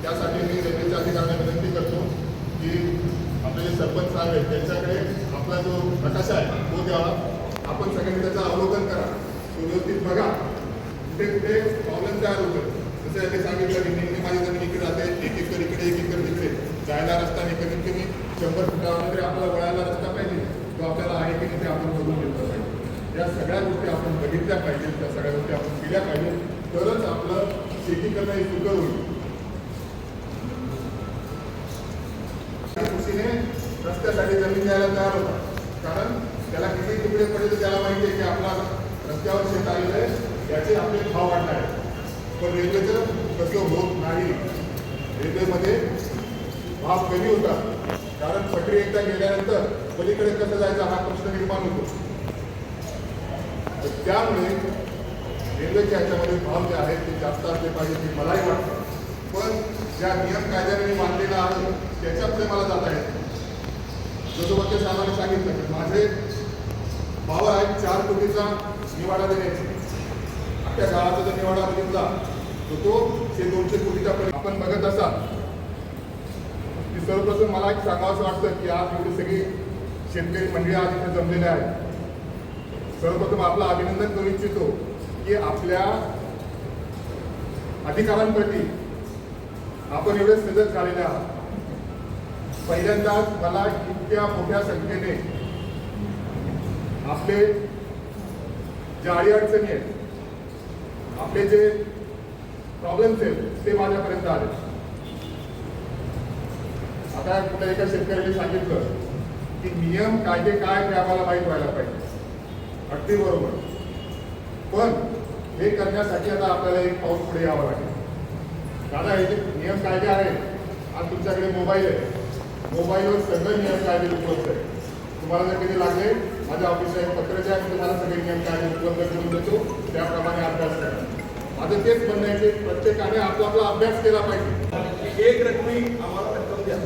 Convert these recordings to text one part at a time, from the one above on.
त्यासाठी मी रेल्वेच्या अधिकाऱ्यांना विनंती करतो की आपले जे सरपंच साहेब आहेत त्यांच्याकडे आपला जो नकाशा आहे तो द्यावा. आपण सगळ्यांनी त्याचं अवलोकन करा, तो व्यवस्थित बघा कुठे कुठे प्रॉब्लेम तयार होतं. जसं यांनी सांगितलं की नेहमी माझी जमीन इकडे जाते, एक एकर इकडे एक एकर तिकडे जायला रस्ता नाही, कमीत कमी 100 फुटावर तरी आपल्याला वळायला रस्ता पाहिजे, तो आपल्याला आहे की नाही ते आपण बघून घेतलं पाहिजे. या सगळ्या गोष्टी आपण बघितल्या पाहिजेत, त्या सगळ्या गोष्टी आपण केल्या पाहिजेत, तरच आपलं शेती करणं हे सुकर होईल. खुशीने रस्त्यासाठी जमीन द्यायला तयार होता, कारण त्याला किती तुकडे पडले त्याला माहिती आहे की आपला रस्त्यावर शेत आलेलं आहे, याचे आपले भाव वाढणार आहे. पण रेल्वेचं तसं होत नाही. रेल्वेमध्ये भाव कमी होतात, कारण पटरी एकदा गेल्यानंतर पलीकडे कसं जायचा हा प्रश्न निर्माण होतो. त्यामुळे रेल्वेच्या ह्याच्यामध्ये भाव जे आहेत ते जास्त असले पाहिजे हे मलाही वाटतं. पण ज्या नियम कायद्याने मी मांडलेला आहे त्याच्यापुढे मला जाता येत. जसं वकील साहेबांनी सांगितलं की माझे भाव आहे 4 कोटीचा निवाडा देण्याची. आपल्या गावाचा जर निवाडा बघितला तर तो 200 कोटीच्या पर्यंत आपण बघत असाल की सर्वप्रथम मला एक सांगावंसं वाटतं की आज एवढी सगळी शेतकरी मंडळी आज इथे जमलेल्या आहेत. सर्वप्रथम आपलं अभिनंदन करू इच्छितो की आपल्या अधिकारांप्रती आपण एवढे सजग झालेले आहात. पहिल्यांदाच मला इतक्या मोठ्या संख्येने आपले ज्या अडीअडचणी आहेत, आपले जे प्रॉब्लेम्स आहेत ते माझ्यापर्यंत आले. आता कुठल्या एका शेतकऱ्याने सांगितलं की नियम कायदे काय ते आम्हाला माहीत व्हायला पाहिजे. अगदी बरोबर, पण हे करण्यासाठी आता आपल्याला एक पाऊल पुढे यावं लागेल. दादा हे जे नियम कायदे आहेत, आज तुमच्याकडे मोबाईल आहे, मोबाईलवर सगळे नियम कायदे उपलब्ध आहे. तुम्हाला जर कधी लागले माझ्या ऑफिसला एक पत्र द्या, मी तुम्हाला सगळे नियम कायदे उपलब्ध करून देतो, त्याप्रमाणे अभ्यास करा. माझं तेच म्हणणं आहे की प्रत्येकाने आपला आपला अभ्यास केला पाहिजे. एक रकमी आम्हाला रक्कम द्या,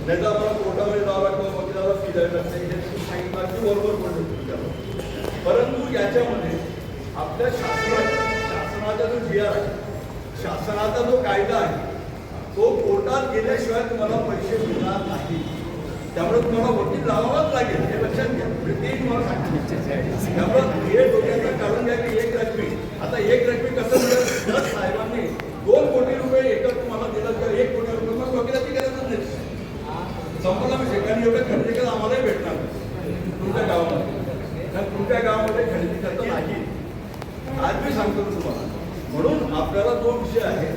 नाही तर आम्हाला कोर्टामध्ये जावं लागतं, वकिलाला फी द्यावी लागते. हे तुम्ही सांगितलं की बरोबर बोलतो तुम्ही. परंतु याच्यामध्ये आपल्या शासनाचा जो जी आर आहे, शासनाचा जो कायदा आहे, तो कोर्टात गेल्याशिवाय तुम्हाला पैसे मिळणार नाही. त्यामुळे तुम्हाला वकील लावावाच लागेल, हे लक्षात घ्या. ते तुम्हाला सांगितलं. त्यामुळे हे डोक्यात काढून घ्या की एक रकमी, आता एक रकमी कसं मिळेल? जर साहेबांनी 2 कोटी रुपये एकर तुम्हाला दिलं तर 1 कोटी रुपये मग वकिलाची गरजच नाही. संपूर्ण विषय, कारण एवढे खरेदी कर आम्हालाही भेटणार तुमच्या गावामध्ये, कारण तुमच्या गावामध्ये खरेदी करता नाही. आज मी सांगतो तुम्हाला. म्हणून आपल्याला तो विषय आहे,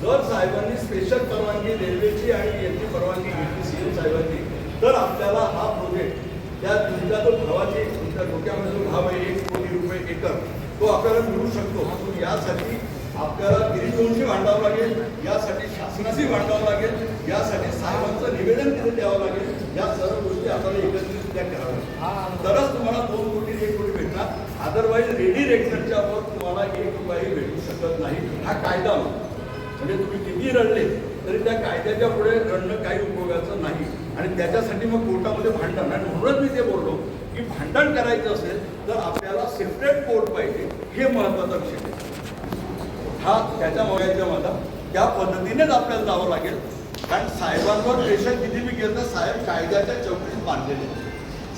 जर साहेबांनी स्पेशल परवानगी रेल्वेची आणि याची परवानगी घेतली सीएम साहेबांनी, तर आपल्याला हा प्रोजेक्ट त्या तुमच्या जो भावाची तुमच्या डोक्यामध्ये जो भाव आहे 1 कोटी रुपये एकर, तो आपल्याला मिळू शकतो. यासाठी आपल्याला 150 भांडावं लागेल, यासाठी शासनाशी भांडावं लागेल, यासाठी साहेबांचं निवेदन तिथे द्यावं लागेल. या सर्व गोष्टी आपल्याला एकत्रितरित्या कराव्या, तरच तुम्हाला 2 कोटी 1 कोटी भेटणार. अदरवाईज रेडी रेक्टरच्या वर तुम्हाला 1 रुपयाही भेटू शकत नाही. हा कायदा म्हणजे तुम्ही किती रडले तरी त्या कायद्याच्या पुढे रडणं काही उपयोगाचं नाही. आणि त्याच्यासाठी मग कोर्टामध्ये भांडण, आणि म्हणूनच मी ते बोललो की भांडण करायचं असेल तर आपल्याला सेपरेट कोर्ट पाहिजे, हे महत्त्वाचा विषय आहे. हा त्याच्या मागायच्या मला त्या पद्धतीनेच आपल्याला जावं लागेल. कारण साहेबांवर प्रेशर किती बी केलं तर साहेब कायद्याच्या चौकटीत बांधलेले.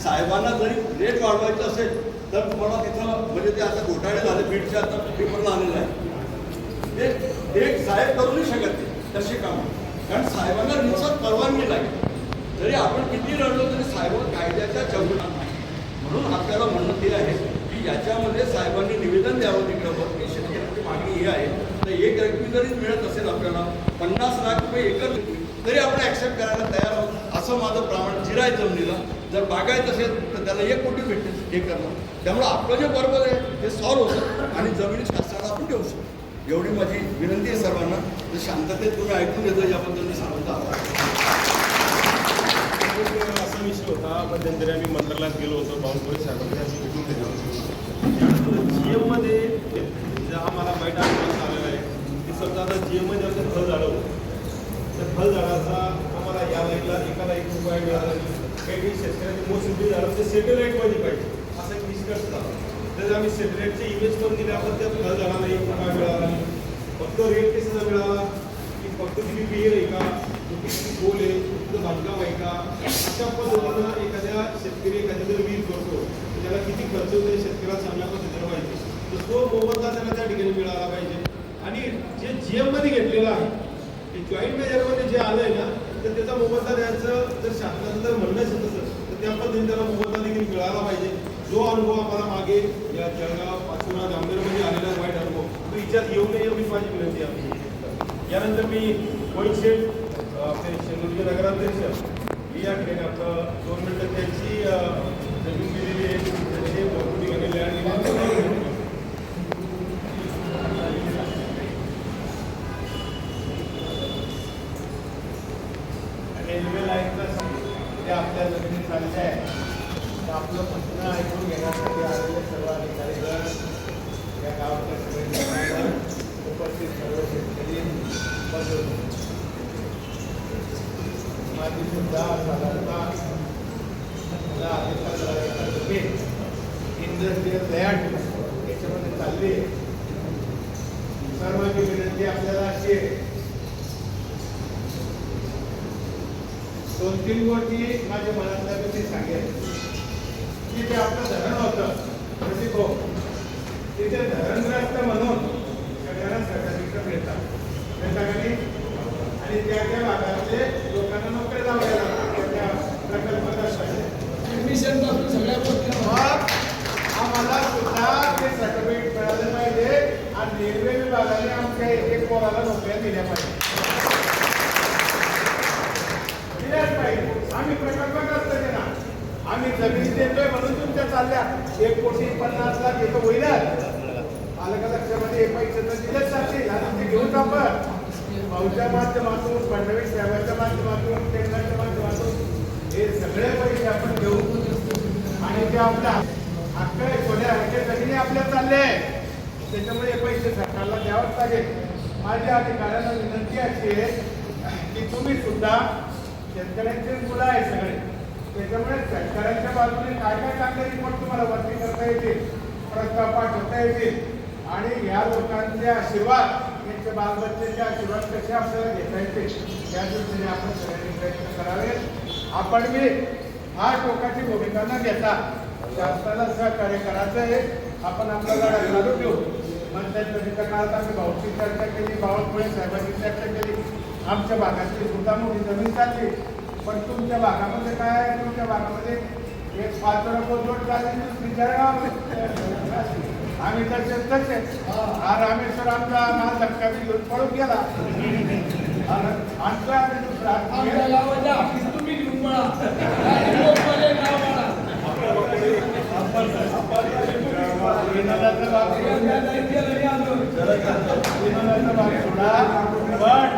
साहेबांना जरी रेट वाढवायचं असेल तर तुम्हाला तिथं म्हणजे ते आता घोटाळे झाले, बीडच्या आता पेपरला आलेलं आहे, ते एक साहेब करू नाही शकत ते तशी कामं. कारण साहेबांना नुसार परवानगी लागेल. जरी आपण किती रडलो तरी साहेब कायद्याच्या चौकटीत नाही. म्हणून आपल्याला म्हणणं ते आहे की याच्यामध्ये साहेबांनी निवेदन द्यावं तिकडं की शेतकऱ्यांची मागणी ही आहे. तर 1 रकमी जरी मिळत असेल आपल्याला 50 लाख रुपये एकर तरी आपण ॲक्सेप्ट करायला तयार आहोत, असं माझं प्रमाण जिराय जमिनीला. जर बागायत असेल तर त्याला 1 कोटी भेटते हे करणं. त्यामुळं आपलं जे बरोबर आहे ते सॉल्व्ह होतं आणि जमिनी शासनाला आपण देऊ शकतो. एवढी माझी विनंती आहे सर्वांना. तर शांततेत तुम्ही ऐकून घेतो याबद्दल मी सांगतो आहोत. असा विषय होता, मध्यंतरी आम्ही मंत्रालयात गेलो होतो, बावनकुळे साहेबांनी अशी भेटून दिली होती. त्यानंतर जीएममध्ये जे आम्हाला बाईट आलेलं आहे की समजा आता जीएममध्ये आमचं फळ झालं होतं, त्या फळ झाडाचा आम्हाला या लाईनला एकाला 1 रुपया मिळाला. काही शेतकऱ्यांची मोसंबी झालं ते सेटेलाईटमध्ये पाहिजे असा एक निष्कर्ष झाला. तर आम्ही सेटेलाईटचे इमेज पण दिले, आपण त्या फळ झाडाला 1 रुपया मिळाला, फक्त रेट कसा मिळाला की फक्त तुम्ही विहीर आहे का, किती खोल आहे, तिथं बांधकाम आहे का, अशा पद्धतीनं एखाद्या शेतकरी एखाद्या जर विहीर करतो तर त्याला किती खर्च होतो शेतकऱ्याला चांगल्या पद्धतीनं पाहिजे. तर तो मोबदला त्याला त्या ठिकाणी मिळाला पाहिजे. आणि जे GM मध्ये घेतलेलं आहे ते जॉईंट मेजरमध्ये जे आलंय ना तर त्याचा मोबदला द्यायचं जर शासनाचं जर म्हणणं असेल तसं तर त्या पद्धतीने त्याला मोबदला देखील मिळाला पाहिजे. जो अनुभव आम्हाला मागे या जळगाव पाचोरा जामनेरमध्ये आलेला आहे वाईट अनुभव तो विचारात येऊ नये एवढी माझी विनंती आहे. यानंतर मी वैद शेठ आपले शेंदूरचे नगराध्यक्ष या ठिकाणी आपलं 2 मिनिटं त्यांची जमीन दिलेली आहे त्यांचे भरपूर ठिकाणी लँड रेल्वे लाईनचा ते आपल्या जमिनी चालल्या आहे तर आपलं प्रश्न ऐकून घेण्यासाठी आलेले सर्व अधिकारीगण या गावाच्या सगळे जमादार, उपस्थित सर्व शेतकरी माझी सुद्धा साधारणतः मला इंडस्ट्रियल लँड याच्यामध्ये चालली आहे. सर्वांची विनंती आपल्याला अशी आहे 2-3 गोष्टी माझ्या मनातल्या मी सांगेन की ते आपलं धरण होतं प्रतिभो तिथे धरणग्रस्त म्हणून सगळ्यांना सर्टिफिकेट मिळतात आणि त्या भागातले लोकांना नोकरी लावल्या जातात त्या प्रकल्पात ऍडमिशन पासून सगळ्या गोष्टी आम्हाला सुद्धा ते सर्टिफिकेट मिळालं पाहिजे आणि रेल्वे विभागाने आमच्या एक पोराला नोकऱ्या दिल्या पाहिजे. आम्ही प्रकल्पग्रस्त आहे ना आम्ही जमीन देतोय म्हणून तुमच्या चालल्या 1,50,00,000 येतो होईल आलं लक्षामध्ये हे पैसे तर दिलेच जातील आणि ते घेऊन आपण भाऊच्या माध्यमातून फडणवीस साहेबांच्या माध्यमातून केंद्राच्या माध्यमातून हे सगळे पैसे आपण घेऊ आणि ते आपल्या हक्क आहे थोड्या हक्के जमिनी आपल्या चालले आहे त्याच्यामुळे हे पैसे सरकारला द्यावंच लागेल. माझ्या अधिकाऱ्यांना विनंती अशी आहे की तुम्ही सुद्धा शेतकऱ्यांचे मुलं आहे सगळे त्याच्यामुळे शेतकऱ्यांच्या बाजूने काय काय चांगले रिपोर्ट तुम्हाला वरती करता येतील प्रस्ताव पाठवता येतील आणि या लोकांचे आशीर्वाद यांच्या बालबच्चेचे आशीर्वाद कसे आपल्याला घेता येतील या दृष्टीने आपण सगळ्यांनी प्रयत्न करावे. आपण मी हा टोकाची भूमिका न घेता शासनाला सहकार्य करायचं आहे. आपण आपला लढा चालू ठेवू मंत्र्यांच्या काळात आम्ही भाऊची चर्चा केली बावनकुळे साहेबांची चर्चा केली आमच्या भागातली सुद्धा मोठी जमीन चालली पण तुमच्या भागामध्ये काय आहे तुमच्या भागामध्ये एक 5 जोड चालली जळगाव आम्ही तसे हा रामेश्वर आमचा माल धक्का बी घेऊन पळून गेला आमचा आम्ही दुसरा तुम्ही घेऊन विनोदाचा भाग सोडा पण